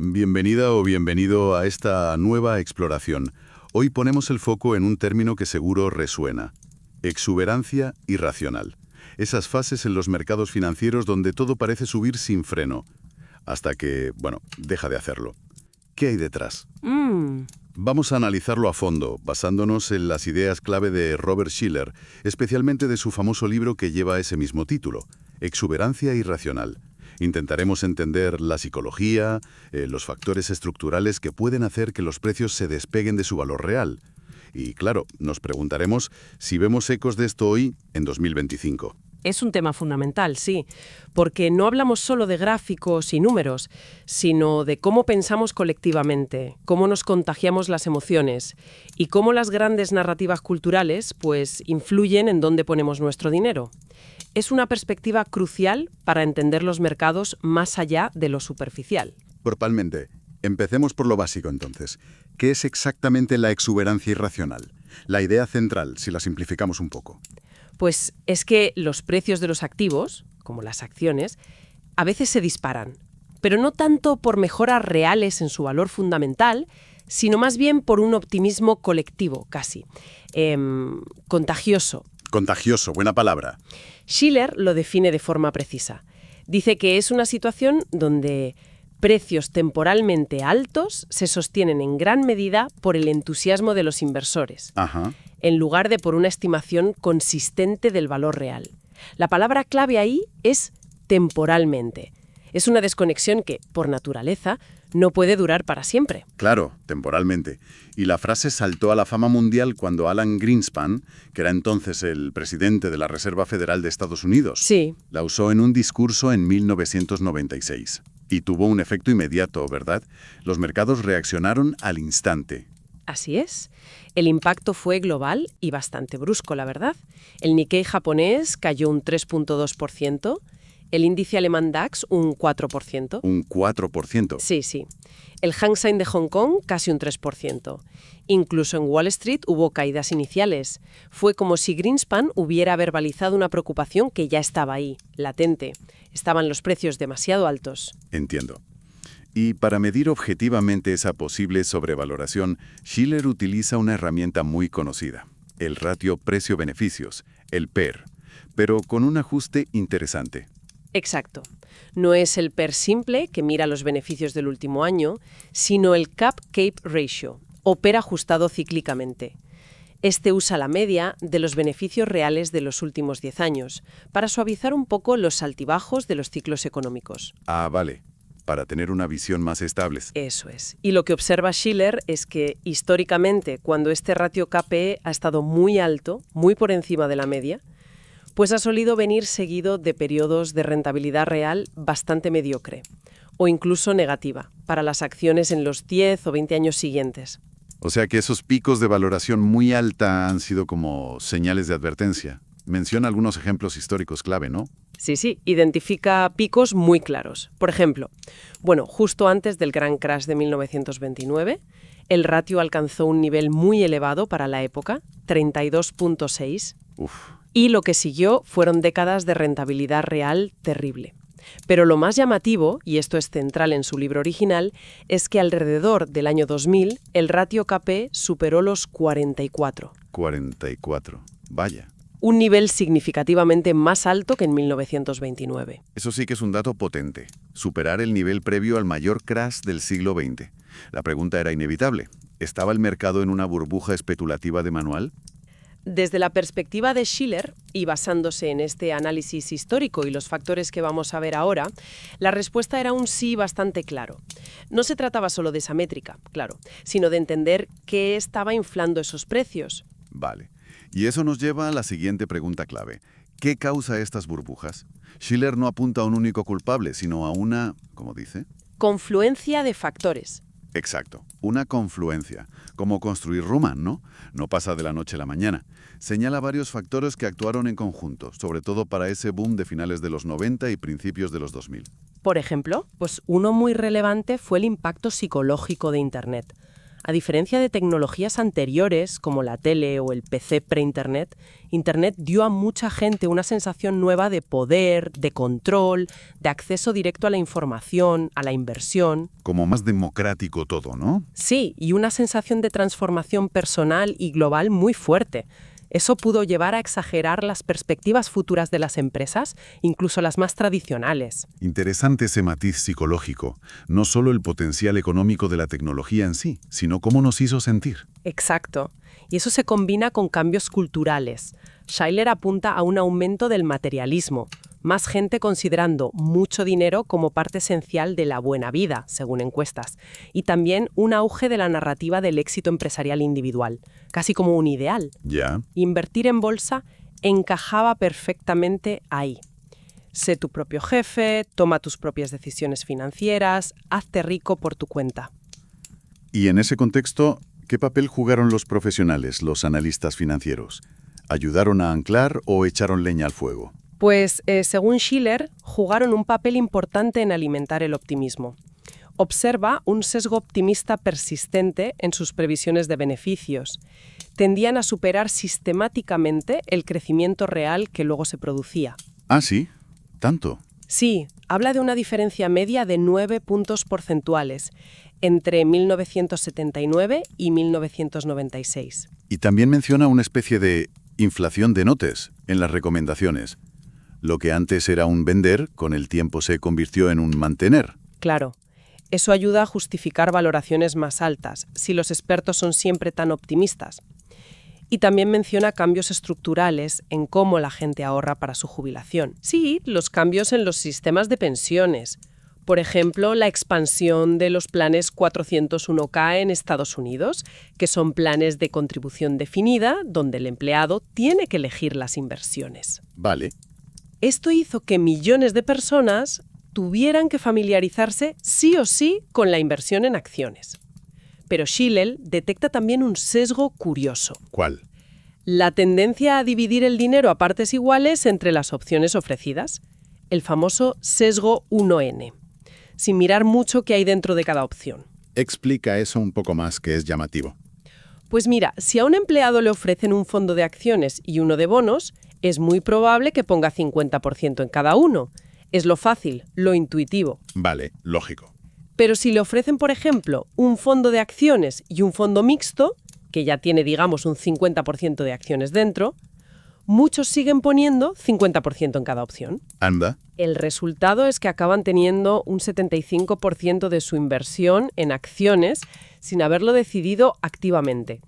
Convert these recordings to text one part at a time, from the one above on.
Bienvenida o bienvenido a esta nueva exploración. Hoy ponemos el foco en un término que seguro resuena: exuberancia irracional. Esas fases en los mercados financieros donde todo parece subir sin freno, hasta que, deja de hacerlo. ¿Qué hay detrás? Vamos a analizarlo a fondo, basándonos en las ideas clave de Robert Shiller, especialmente de su famoso libro que lleva ese mismo título, Exuberancia irracional. Intentaremos entender la psicología, los factores estructurales que pueden hacer que los precios se despeguen de su valor real. Y claro, nos preguntaremos si vemos ecos de esto hoy, en 2025. Es un tema fundamental, sí, porque no hablamos solo de gráficos y números, sino de cómo pensamos colectivamente, cómo nos contagiamos las emociones y cómo las grandes narrativas culturales, influyen en dónde ponemos nuestro dinero. Es una perspectiva crucial para entender los mercados más allá de lo superficial. Totalmente. Empecemos por lo básico, entonces. ¿Qué es exactamente la exuberancia irracional? La idea central, si la simplificamos un poco. Pues es que los precios de los activos, como las acciones, a veces se disparan, pero no tanto por mejoras reales en su valor fundamental, sino más bien por un optimismo colectivo, casi. Contagioso. Contagioso, buena palabra. Shiller lo define de forma precisa. Dice que es una situación donde precios temporalmente altos se sostienen en gran medida por el entusiasmo de los inversores, en lugar de por una estimación consistente del valor real. La palabra clave ahí es temporalmente. Es una desconexión que, por naturaleza, no puede durar para siempre. Claro, temporalmente. Y la frase saltó a la fama mundial cuando Alan Greenspan, que era entonces el presidente de la Reserva Federal de Estados Unidos, Sí. la usó en un discurso en 1996. Y tuvo un efecto inmediato, ¿verdad? Los mercados reaccionaron al instante. Así es. El impacto fue global y bastante brusco, la verdad. El Nikkei japonés cayó un 3,2%, el índice alemán DAX un 4%. ¿Un 4%? Sí. El Hang Seng de Hong Kong casi un 3%. Incluso en Wall Street hubo caídas iniciales. Fue como si Greenspan hubiera verbalizado una preocupación que ya estaba ahí, latente. Estaban los precios demasiado altos. Entiendo. Y para medir objetivamente esa posible sobrevaloración, Shiller utiliza una herramienta muy conocida, el ratio precio-beneficios, el PER, pero con un ajuste interesante. Exacto. No es el PER simple, que mira los beneficios del último año, sino el Cap-Cape Ratio, o PER ajustado cíclicamente. Este usa la media de los beneficios reales de los últimos 10 años, para suavizar un poco los altibajos de los ciclos económicos. Ah, vale. Para tener una visión más estable. Eso es. Y lo que observa Shiller es que, históricamente, cuando este ratio KPE ha estado muy alto, muy por encima de la media, pues ha solido venir seguido de periodos de rentabilidad real bastante mediocre, o incluso negativa, para las acciones en los 10 o 20 años siguientes. O sea que esos picos de valoración muy alta han sido como señales de advertencia. Menciona algunos ejemplos históricos clave, ¿no? Sí, identifica picos muy claros. Por ejemplo, justo antes del gran crash de 1929, el ratio alcanzó un nivel muy elevado para la época, 32,6. Y lo que siguió fueron décadas de rentabilidad real terrible. Pero lo más llamativo, y esto es central en su libro original, es que alrededor del año 2000 el ratio KP superó los 44. 44. Vaya. Un nivel significativamente más alto que en 1929. Eso sí que es un dato potente. Superar el nivel previo al mayor crash del siglo XX. La pregunta era inevitable. ¿Estaba el mercado en una burbuja especulativa de manual? Desde la perspectiva de Shiller, y basándose en este análisis histórico y los factores que vamos a ver ahora, la respuesta era un sí bastante claro. No se trataba solo de esa métrica, claro, sino de entender qué estaba inflando esos precios. Vale. Y eso nos lleva a la siguiente pregunta clave. ¿Qué causa estas burbujas? Shiller no apunta a un único culpable, sino a una, ¿cómo dice? Confluencia de factores. Exacto, una confluencia, como construir Roma, ¿no? No pasa de la noche a la mañana. Señala varios factores que actuaron en conjunto, sobre todo para ese boom de finales de los 90 y principios de los 2000. Por ejemplo, uno muy relevante fue el impacto psicológico de Internet. A diferencia de tecnologías anteriores, como la tele o el PC pre-Internet, Internet dio a mucha gente una sensación nueva de poder, de control, de acceso directo a la información, a la inversión. Como más democrático todo, ¿no? Sí, y una sensación de transformación personal y global muy fuerte. Eso pudo llevar a exagerar las perspectivas futuras de las empresas, incluso las más tradicionales. Interesante ese matiz psicológico. No solo el potencial económico de la tecnología en sí, sino cómo nos hizo sentir. Exacto. Y eso se combina con cambios culturales. Shiller apunta a un aumento del materialismo, más gente considerando mucho dinero como parte esencial de la buena vida, según encuestas, y también un auge de la narrativa del éxito empresarial individual, casi como un ideal. Ya. Invertir en bolsa encajaba perfectamente ahí. Sé tu propio jefe, toma tus propias decisiones financieras, hazte rico por tu cuenta. Y en ese contexto, ¿qué papel jugaron los profesionales, los analistas financieros? ¿Ayudaron a anclar o echaron leña al fuego? Pues, según Shiller, jugaron un papel importante en alimentar el optimismo. Observa un sesgo optimista persistente en sus previsiones de beneficios. Tendían a superar sistemáticamente el crecimiento real que luego se producía. Ah, sí. ¿Tanto? Sí, habla de una diferencia media de 9 puntos porcentuales entre 1979 y 1996. Y también menciona una especie de inflación de notes en las recomendaciones. Lo que antes era un vender, con el tiempo se convirtió en un mantener. Claro, eso ayuda a justificar valoraciones más altas, si los expertos son siempre tan optimistas. Y también menciona cambios estructurales en cómo la gente ahorra para su jubilación. Sí, los cambios en los sistemas de pensiones. Por ejemplo, la expansión de los planes 401(k) en Estados Unidos, que son planes de contribución definida, donde el empleado tiene que elegir las inversiones. Vale. Esto hizo que millones de personas tuvieran que familiarizarse sí o sí con la inversión en acciones. Pero Shiller detecta también un sesgo curioso. ¿Cuál? La tendencia a dividir el dinero a partes iguales entre las opciones ofrecidas. El famoso sesgo 1N. Sin mirar mucho qué hay dentro de cada opción. Explica eso un poco más, que es llamativo. Pues mira, si a un empleado le ofrecen un fondo de acciones y uno de bonos, es muy probable que ponga 50% en cada uno. Es lo fácil, lo intuitivo. Vale, lógico. Pero si le ofrecen, por ejemplo, un fondo de acciones y un fondo mixto, que ya tiene, digamos, un 50% de acciones dentro, muchos siguen poniendo 50% en cada opción. Anda. El resultado es que acaban teniendo un 75% de su inversión en acciones sin haberlo decidido activamente.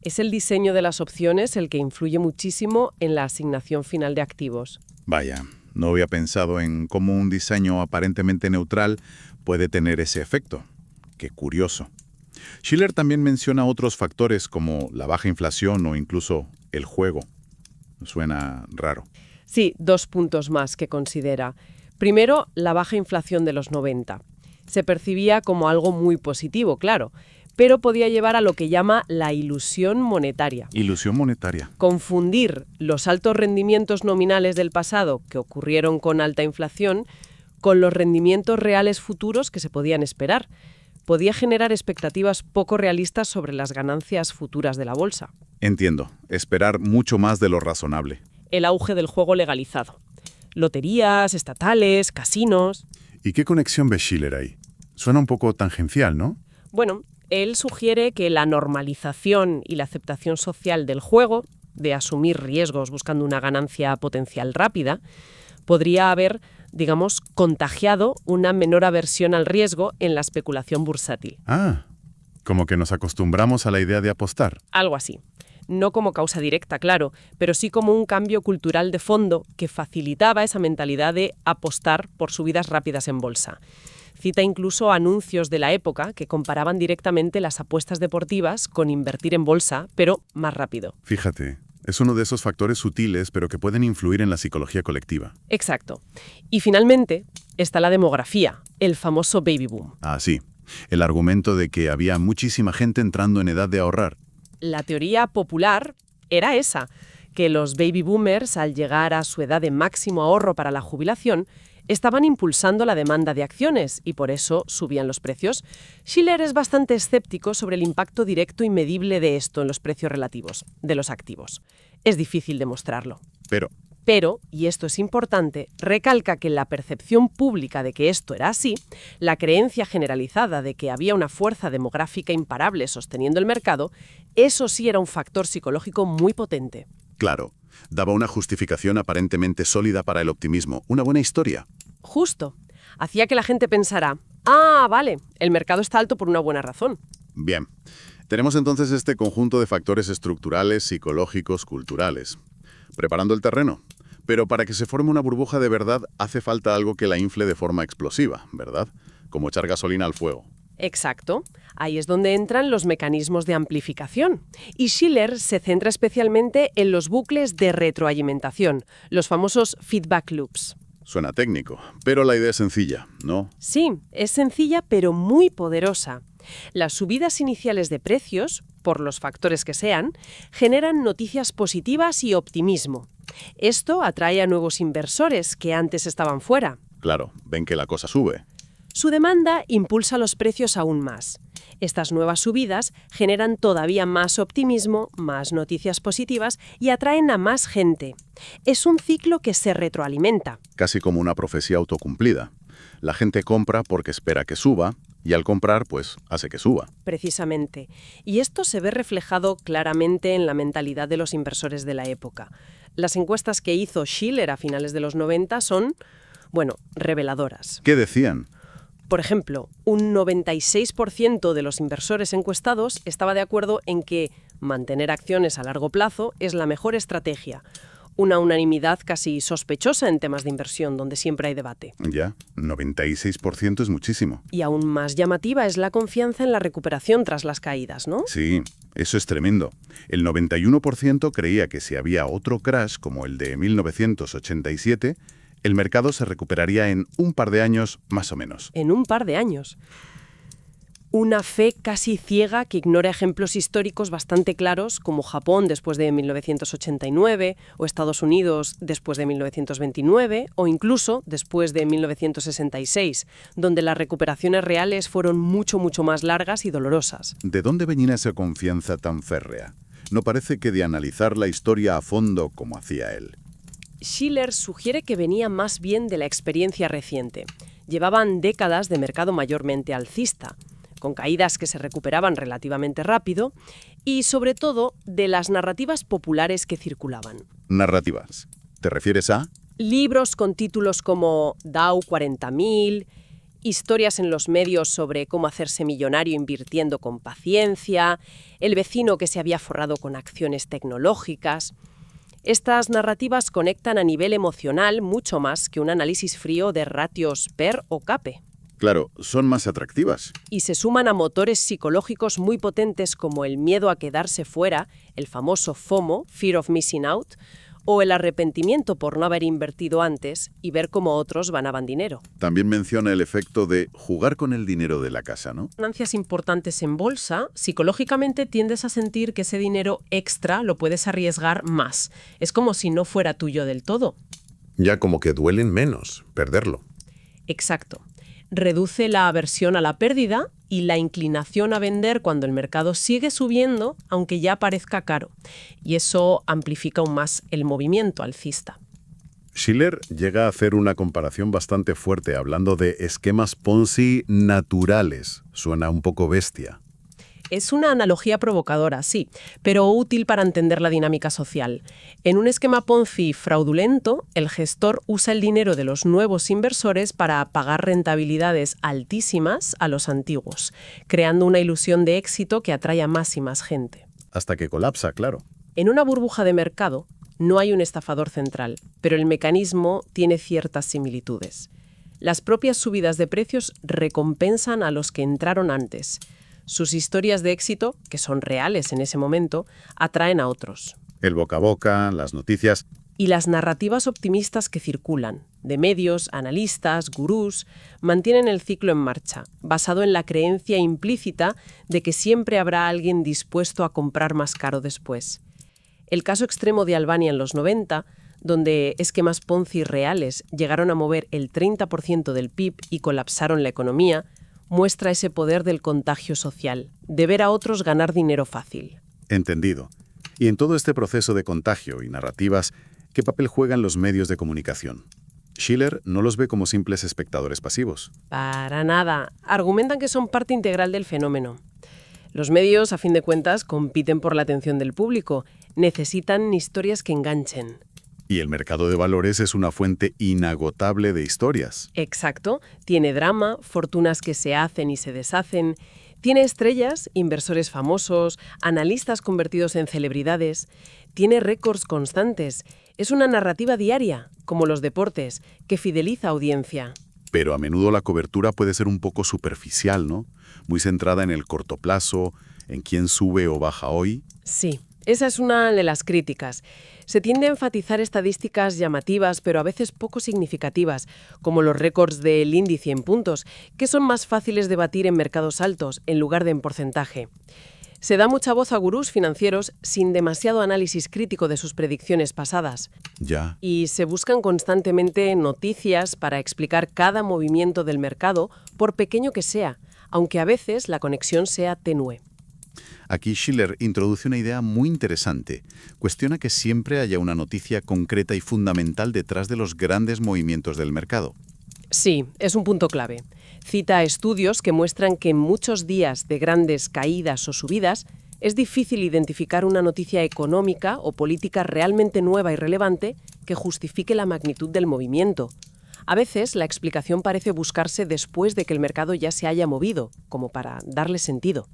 Es el diseño de las opciones el que influye muchísimo en la asignación final de activos. Vaya, no había pensado en cómo un diseño aparentemente neutral puede tener ese efecto. Qué curioso. Shiller también menciona otros factores como la baja inflación o incluso el juego. Suena raro. Sí, 2 puntos más que considera. Primero, la baja inflación de los 90. Se percibía como algo muy positivo, claro, pero podía llevar a lo que llama la ilusión monetaria. Ilusión monetaria. Confundir los altos rendimientos nominales del pasado que ocurrieron con alta inflación con los rendimientos reales futuros que se podían esperar. Podía generar expectativas poco realistas sobre las ganancias futuras de la bolsa. Entiendo. Esperar mucho más de lo razonable. El auge del juego legalizado. Loterías, estatales, casinos. ¿Y qué conexión ve Shiller ahí? Suena un poco tangencial, ¿no? Bueno, él sugiere que la normalización y la aceptación social del juego, de asumir riesgos buscando una ganancia potencial rápida, podría haber, digamos, contagiado una menor aversión al riesgo en la especulación bursátil. Ah, como que nos acostumbramos a la idea de apostar. Algo así. No como causa directa, claro, pero sí como un cambio cultural de fondo que facilitaba esa mentalidad de apostar por subidas rápidas en bolsa. Cita incluso anuncios de la época que comparaban directamente las apuestas deportivas con invertir en bolsa, pero más rápido. Fíjate, es uno de esos factores sutiles, pero que pueden influir en la psicología colectiva. Exacto. Y finalmente está la demografía, el famoso baby boom. Ah, sí. El argumento de que había muchísima gente entrando en edad de ahorrar. La teoría popular era esa, que los baby boomers, al llegar a su edad de máximo ahorro para la jubilación, Estaban impulsando la demanda de acciones y por eso subían los precios. Shiller es bastante escéptico sobre el impacto directo y medible de esto en los precios relativos de los activos. Es difícil demostrarlo. Pero, y esto es importante, recalca que la percepción pública de que esto era así, la creencia generalizada de que había una fuerza demográfica imparable sosteniendo el mercado, eso sí era un factor psicológico muy potente. Claro, daba una justificación aparentemente sólida para el optimismo, una buena historia. Justo. Hacía que la gente pensara, vale, el mercado está alto por una buena razón. Bien, tenemos entonces este conjunto de factores estructurales, psicológicos, culturales. Preparando el terreno. Pero para que se forme una burbuja de verdad hace falta algo que la infle de forma explosiva, ¿verdad? Como echar gasolina al fuego. Exacto. Ahí es donde entran los mecanismos de amplificación. Y Shiller se centra especialmente en los bucles de retroalimentación, los famosos feedback loops. Suena técnico, pero la idea es sencilla, ¿no? Sí, es sencilla pero muy poderosa. Las subidas iniciales de precios, por los factores que sean, generan noticias positivas y optimismo. Esto atrae a nuevos inversores que antes estaban fuera. Claro, ven que la cosa sube. Su demanda impulsa los precios aún más. Estas nuevas subidas generan todavía más optimismo, más noticias positivas y atraen a más gente. Es un ciclo que se retroalimenta. Casi como una profecía autocumplida. La gente compra porque espera que suba y al comprar, pues, hace que suba. Precisamente. Y esto se ve reflejado claramente en la mentalidad de los inversores de la época. Las encuestas que hizo Shiller a finales de los 90 son, reveladoras. ¿Qué decían? Por ejemplo, un 96% de los inversores encuestados estaba de acuerdo en que mantener acciones a largo plazo es la mejor estrategia. Una unanimidad casi sospechosa en temas de inversión, donde siempre hay debate. Ya, 96% es muchísimo. Y aún más llamativa es la confianza en la recuperación tras las caídas, ¿no? Sí, eso es tremendo. El 91% creía que si había otro crash como el de 1987, el mercado se recuperaría en un par de años más o menos. En un par de años. Una fe casi ciega que ignora ejemplos históricos bastante claros como Japón después de 1989 o Estados Unidos después de 1929 o incluso después de 1966, donde las recuperaciones reales fueron mucho más largas y dolorosas. ¿De dónde venía esa confianza tan férrea? No parece que de analizar la historia a fondo como hacía él. Shiller sugiere que venía más bien de la experiencia reciente. Llevaban décadas de mercado mayormente alcista, con caídas que se recuperaban relativamente rápido, y sobre todo de las narrativas populares que circulaban. Narrativas. ¿Te refieres a? Libros con títulos como Dow 40.000, historias en los medios sobre cómo hacerse millonario invirtiendo con paciencia, el vecino que se había forrado con acciones tecnológicas. Estas narrativas conectan a nivel emocional mucho más que un análisis frío de ratios PER o CAPE. Claro, son más atractivas. Y se suman a motores psicológicos muy potentes como el miedo a quedarse fuera, el famoso FOMO, Fear of Missing Out, o el arrepentimiento por no haber invertido antes y ver cómo otros ganaban dinero. También menciona el efecto de jugar con el dinero de la casa, ¿no? Ganancias importantes en bolsa, psicológicamente tiendes a sentir que ese dinero extra lo puedes arriesgar más. Es como si no fuera tuyo del todo. Ya como que duelen menos perderlo. Exacto. Reduce la aversión a la pérdida y la inclinación a vender cuando el mercado sigue subiendo, aunque ya parezca caro. Y eso amplifica aún más el movimiento alcista. Shiller llega a hacer una comparación bastante fuerte hablando de esquemas Ponzi naturales. Suena un poco bestia. Es una analogía provocadora, sí, pero útil para entender la dinámica social. En un esquema Ponzi fraudulento, el gestor usa el dinero de los nuevos inversores para pagar rentabilidades altísimas a los antiguos, creando una ilusión de éxito que atrae a más y más gente. Hasta que colapsa, claro. En una burbuja de mercado no hay un estafador central, pero el mecanismo tiene ciertas similitudes. Las propias subidas de precios recompensan a los que entraron antes. Sus historias de éxito, que son reales en ese momento, atraen a otros. El boca a boca, las noticias. Y las narrativas optimistas que circulan, de medios, analistas, gurús, mantienen el ciclo en marcha, basado en la creencia implícita de que siempre habrá alguien dispuesto a comprar más caro después. El caso extremo de Albania en los 90 donde esquemas Ponzi reales llegaron a mover el 30% del PIB y colapsaron la economía, muestra ese poder del contagio social, de ver a otros ganar dinero fácil. Entendido. Y en todo este proceso de contagio y narrativas, ¿qué papel juegan los medios de comunicación? Schiller no los ve como simples espectadores pasivos. Para nada. Argumentan que son parte integral del fenómeno. Los medios, a fin de cuentas, compiten por la atención del público. Necesitan historias que enganchen. Y el mercado de valores es una fuente inagotable de historias. Exacto. Tiene drama, fortunas que se hacen y se deshacen. Tiene estrellas, inversores famosos, analistas convertidos en celebridades. Tiene récords constantes. Es una narrativa diaria, como los deportes, que fideliza audiencia. Pero a menudo la cobertura puede ser un poco superficial, ¿no? Muy centrada en el corto plazo, en quién sube o baja hoy. Sí, esa es una de las críticas. Se tiende a enfatizar estadísticas llamativas, pero a veces poco significativas, como los récords del índice en puntos, que son más fáciles de batir en mercados altos, en lugar de en porcentaje. Se da mucha voz a gurús financieros sin demasiado análisis crítico de sus predicciones pasadas. Ya. Y se buscan constantemente noticias para explicar cada movimiento del mercado, por pequeño que sea, aunque a veces la conexión sea tenue. Aquí Schiller introduce una idea muy interesante. Cuestiona que siempre haya una noticia concreta y fundamental detrás de los grandes movimientos del mercado. Sí, es un punto clave. Cita estudios que muestran que en muchos días de grandes caídas o subidas es difícil identificar una noticia económica o política realmente nueva y relevante que justifique la magnitud del movimiento. A veces la explicación parece buscarse después de que el mercado ya se haya movido, como para darle sentido.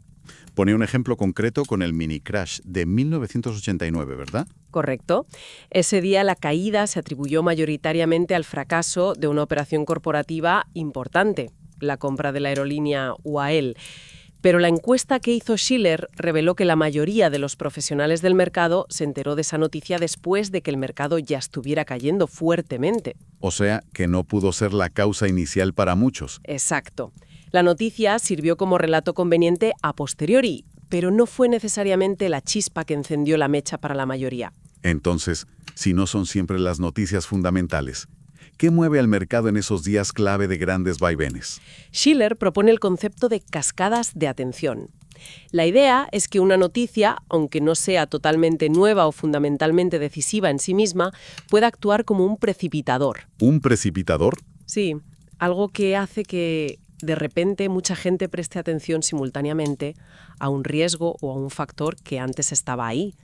Pone un ejemplo concreto con el mini crash de 1989, ¿verdad? Correcto. Ese día la caída se atribuyó mayoritariamente al fracaso de una operación corporativa importante, la compra de la aerolínea UAL. Pero la encuesta que hizo Schiller reveló que la mayoría de los profesionales del mercado se enteró de esa noticia después de que el mercado ya estuviera cayendo fuertemente. O sea, que no pudo ser la causa inicial para muchos. Exacto. La noticia sirvió como relato conveniente a posteriori, pero no fue necesariamente la chispa que encendió la mecha para la mayoría. Entonces, si no son siempre las noticias fundamentales, ¿qué mueve al mercado en esos días clave de grandes vaivenes? Schiller propone el concepto de cascadas de atención. La idea es que una noticia, aunque no sea totalmente nueva o fundamentalmente decisiva en sí misma, pueda actuar como un precipitador. ¿Un precipitador? Sí, algo que hace que de repente mucha gente preste atención simultáneamente a un riesgo o a un factor que antes estaba ahí,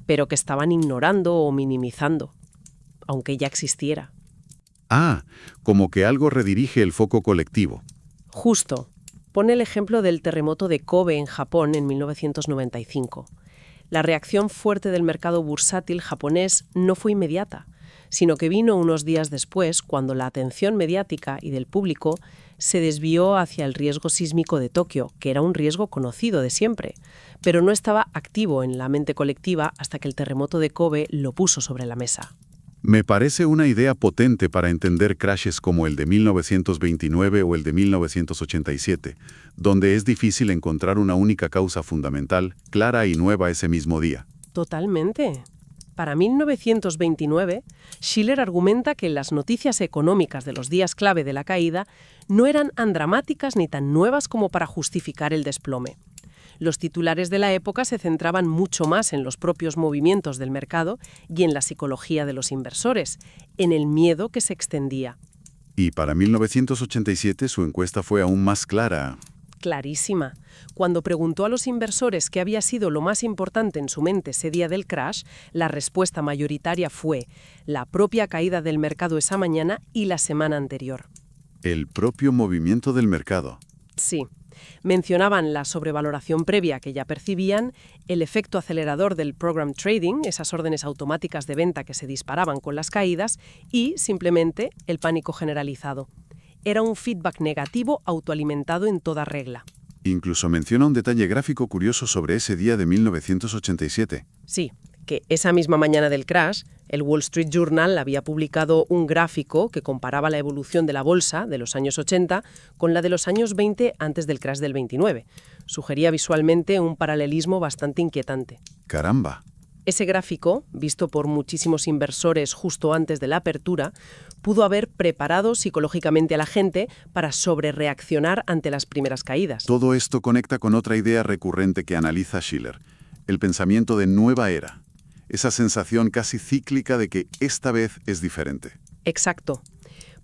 pero que estaban ignorando o minimizando, aunque ya existiera. Ah, como que algo redirige el foco colectivo. Justo. Pone el ejemplo del terremoto de Kobe en Japón en 1995. La reacción fuerte del mercado bursátil japonés no fue inmediata, sino que vino unos días después, cuando la atención mediática y del público se desvió hacia el riesgo sísmico de Tokio, que era un riesgo conocido de siempre, pero no estaba activo en la mente colectiva hasta que el terremoto de Kobe lo puso sobre la mesa. Me parece una idea potente para entender crashes como el de 1929 o el de 1987, donde es difícil encontrar una única causa fundamental, clara y nueva ese mismo día. Totalmente. Para 1929, Schiller argumenta que las noticias económicas de los días clave de la caída no eran tan dramáticas ni tan nuevas como para justificar el desplome. Los titulares de la época se centraban mucho más en los propios movimientos del mercado y en la psicología de los inversores, en el miedo que se extendía. Y para 1987 su encuesta fue aún más clara. Clarísima. Cuando preguntó a los inversores qué había sido lo más importante en su mente ese día del crash, la respuesta mayoritaria fue la propia caída del mercado esa mañana y la semana anterior. El propio movimiento del mercado. Sí. Mencionaban la sobrevaloración previa que ya percibían, el efecto acelerador del program trading, esas órdenes automáticas de venta que se disparaban con las caídas, y, simplemente, el pánico generalizado. Era un feedback negativo autoalimentado en toda regla. Incluso menciona un detalle gráfico curioso sobre ese día de 1987. Sí, que esa misma mañana del crash, el Wall Street Journal había publicado un gráfico que comparaba la evolución de la bolsa de los años 80 con la de los años 20 antes del crash del 29. Sugería visualmente un paralelismo bastante inquietante. Caramba. Ese gráfico, visto por muchísimos inversores justo antes de la apertura, pudo haber preparado psicológicamente a la gente para sobrereaccionar ante las primeras caídas. Todo esto conecta con otra idea recurrente que analiza Shiller, el pensamiento de nueva era, esa sensación casi cíclica de que esta vez es diferente. Exacto.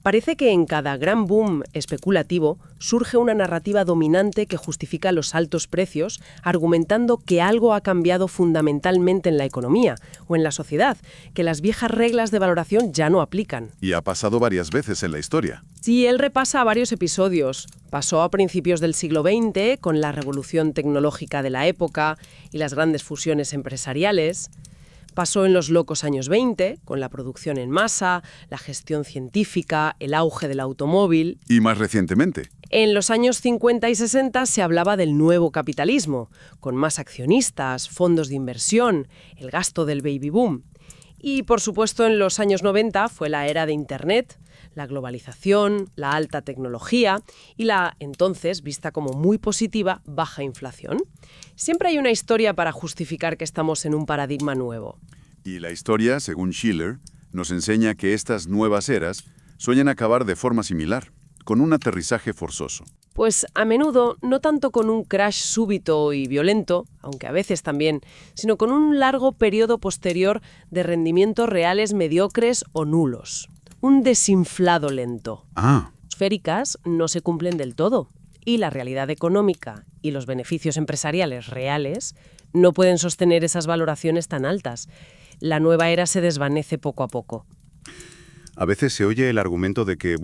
Parece que en cada gran boom especulativo surge una narrativa dominante que justifica los altos precios, argumentando que algo ha cambiado fundamentalmente en la economía o en la sociedad, que las viejas reglas de valoración ya no aplican. Y ha pasado varias veces en la historia. Sí, él repasa varios episodios. Pasó a principios del siglo XX con la revolución tecnológica de la época y las grandes fusiones empresariales. Pasó en los locos años 20, con la producción en masa, la gestión científica, el auge del automóvil. Y más recientemente. En los años 50 y 60 se hablaba del nuevo capitalismo, con más accionistas, fondos de inversión, el gasto del baby boom. Y, por supuesto, en los años 90 fue la era de Internet, la globalización, la alta tecnología y la, entonces, vista como muy positiva, baja inflación. Siempre hay una historia para justificar que estamos en un paradigma nuevo. Y la historia, según Shiller, nos enseña que estas nuevas eras suelen acabar de forma similar, con un aterrizaje forzoso. Pues a menudo no tanto con un crash súbito y violento, aunque a veces también, sino con un largo periodo posterior de rendimientos reales mediocres o nulos. Un desinflado lento. Ah. Las esféricas no se cumplen del todo y la realidad económica y los beneficios empresariales reales no pueden sostener esas valoraciones tan altas. La nueva era se desvanece poco a poco. A veces se oye el argumento de que,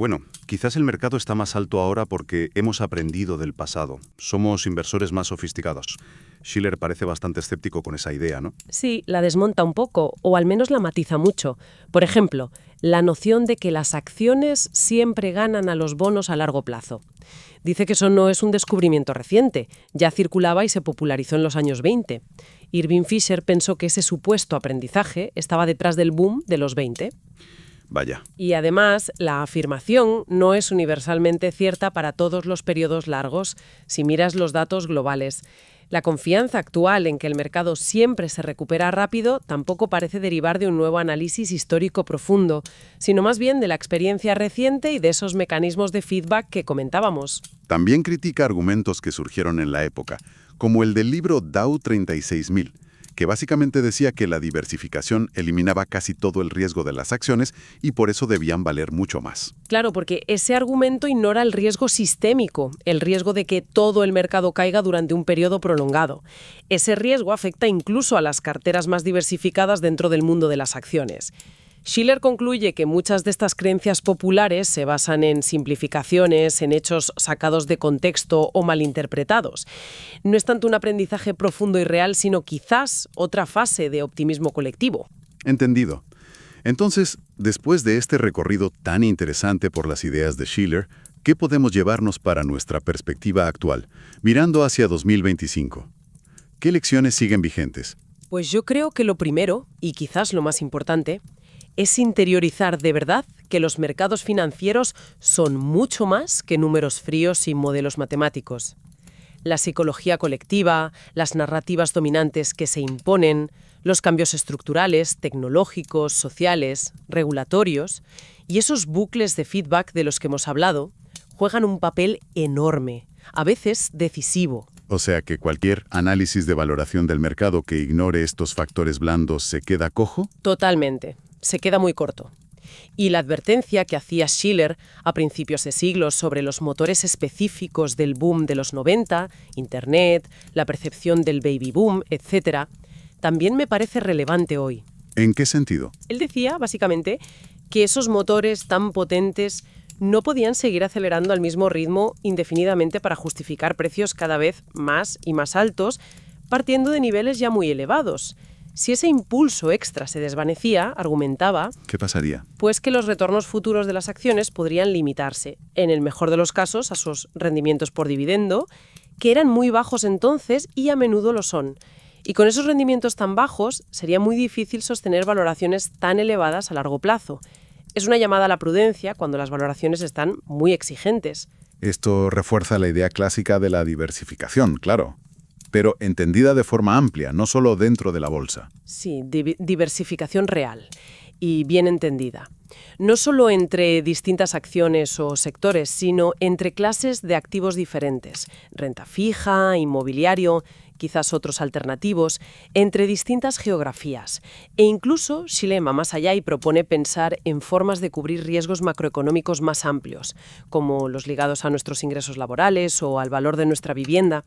quizás el mercado está más alto ahora porque hemos aprendido del pasado. Somos inversores más sofisticados. Shiller parece bastante escéptico con esa idea, ¿no? Sí, la desmonta un poco, o al menos la matiza mucho. Por ejemplo, la noción de que las acciones siempre ganan a los bonos a largo plazo. Dice que eso no es un descubrimiento reciente, ya circulaba y se popularizó en los años 20. Irving Fisher pensó que ese supuesto aprendizaje estaba detrás del boom de los 20. Vaya. Y además, la afirmación no es universalmente cierta para todos los periodos largos, si miras los datos globales. La confianza actual en que el mercado siempre se recupera rápido tampoco parece derivar de un nuevo análisis histórico profundo, sino más bien de la experiencia reciente y de esos mecanismos de feedback que comentábamos. También critica argumentos que surgieron en la época, como el del libro Dow 36.000, que básicamente decía que la diversificación eliminaba casi todo el riesgo de las acciones y por eso debían valer mucho más. Claro, porque ese argumento ignora el riesgo sistémico, el riesgo de que todo el mercado caiga durante un periodo prolongado. Ese riesgo afecta incluso a las carteras más diversificadas dentro del mundo de las acciones. Shiller concluye que muchas de estas creencias populares se basan en simplificaciones, en hechos sacados de contexto o malinterpretados. No es tanto un aprendizaje profundo y real, sino quizás otra fase de optimismo colectivo. Entendido. Entonces, después de este recorrido tan interesante por las ideas de Shiller, ¿qué podemos llevarnos para nuestra perspectiva actual, mirando hacia 2025? ¿Qué lecciones siguen vigentes? Pues yo creo que lo primero, y quizás lo más importante, es interiorizar de verdad que los mercados financieros son mucho más que números fríos y modelos matemáticos. La psicología colectiva, las narrativas dominantes que se imponen, los cambios estructurales, tecnológicos, sociales, regulatorios y esos bucles de feedback de los que hemos hablado juegan un papel enorme, a veces decisivo. O sea que cualquier análisis de valoración del mercado que ignore estos factores blandos se queda cojo. Totalmente. Se queda muy corto. Y la advertencia que hacía Shiller a principios de siglo sobre los motores específicos del boom de los 90, Internet, la percepción del baby boom, etc., también me parece relevante hoy. ¿En qué sentido? Él decía, básicamente, que esos motores tan potentes no podían seguir acelerando al mismo ritmo indefinidamente para justificar precios cada vez más y más altos, partiendo de niveles ya muy elevados. Si ese impulso extra se desvanecía, argumentaba, ¿qué pasaría? Pues que los retornos futuros de las acciones podrían limitarse, en el mejor de los casos, a sus rendimientos por dividendo, que eran muy bajos entonces y a menudo lo son. Y con esos rendimientos tan bajos, sería muy difícil sostener valoraciones tan elevadas a largo plazo. Es una llamada a la prudencia cuando las valoraciones están muy exigentes. Esto refuerza la idea clásica de la diversificación, claro. pero entendida de forma amplia, no solo dentro de la bolsa. Sí, diversificación real y bien entendida. No solo entre distintas acciones o sectores, sino entre clases de activos diferentes, renta fija, inmobiliario, quizás otros alternativos, entre distintas geografías. E incluso Shiller va más allá y propone pensar en formas de cubrir riesgos macroeconómicos más amplios, como los ligados a nuestros ingresos laborales o al valor de nuestra vivienda.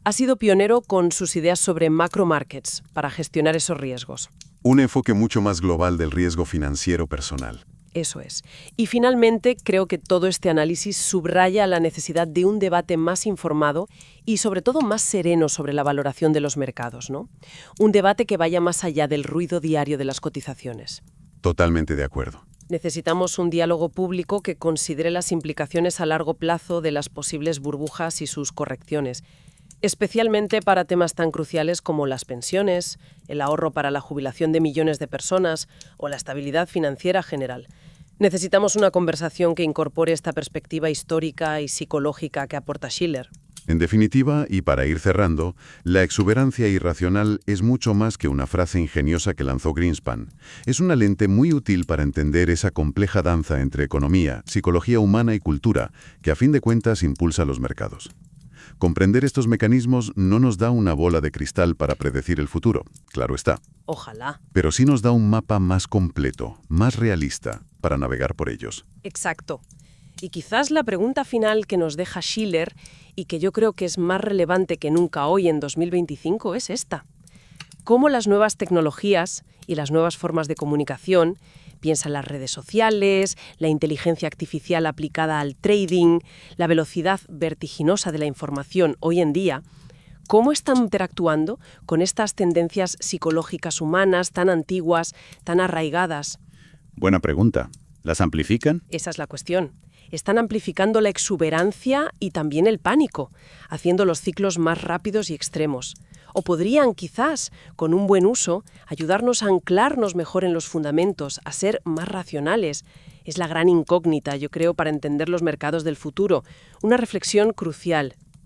Ha sido pionero con sus ideas sobre macro markets para gestionar esos riesgos. Un enfoque mucho más global del riesgo financiero personal. Eso es. Y finalmente, creo que todo este análisis subraya la necesidad de un debate más informado y sobre todo más sereno sobre la valoración de los mercados, ¿no? Un debate que vaya más allá del ruido diario de las cotizaciones. Totalmente de acuerdo. Necesitamos un diálogo público que considere las implicaciones a largo plazo de las posibles burbujas y sus correcciones, especialmente para temas tan cruciales como las pensiones, el ahorro para la jubilación de millones de personas o la estabilidad financiera general. Necesitamos una conversación que incorpore esta perspectiva histórica y psicológica que aporta Shiller. En definitiva, y para ir cerrando, la exuberancia irracional es mucho más que una frase ingeniosa que lanzó Greenspan. Es una lente muy útil para entender esa compleja danza entre economía, psicología humana y cultura, que a fin de cuentas impulsa los mercados. Comprender estos mecanismos no nos da una bola de cristal para predecir el futuro, claro está. Ojalá. Pero sí nos da un mapa más completo, más realista, para navegar por ellos. Exacto. Y quizás la pregunta final que nos deja Shiller, y que yo creo que es más relevante que nunca hoy en 2025, es esta. ¿Cómo las nuevas tecnologías y las nuevas formas de comunicación, piensa en las redes sociales, la inteligencia artificial aplicada al trading, la velocidad vertiginosa de la información hoy en día, cómo están interactuando con estas tendencias psicológicas humanas tan antiguas, tan arraigadas? Buena pregunta. ¿Las amplifican? Esa es la cuestión. Están amplificando la exuberancia y también el pánico, haciendo los ciclos más rápidos y extremos. O podrían, quizás, con un buen uso, ayudarnos a anclarnos mejor en los fundamentos, a ser más racionales. Es la gran incógnita, yo creo, para entender los mercados del futuro. Una reflexión crucial,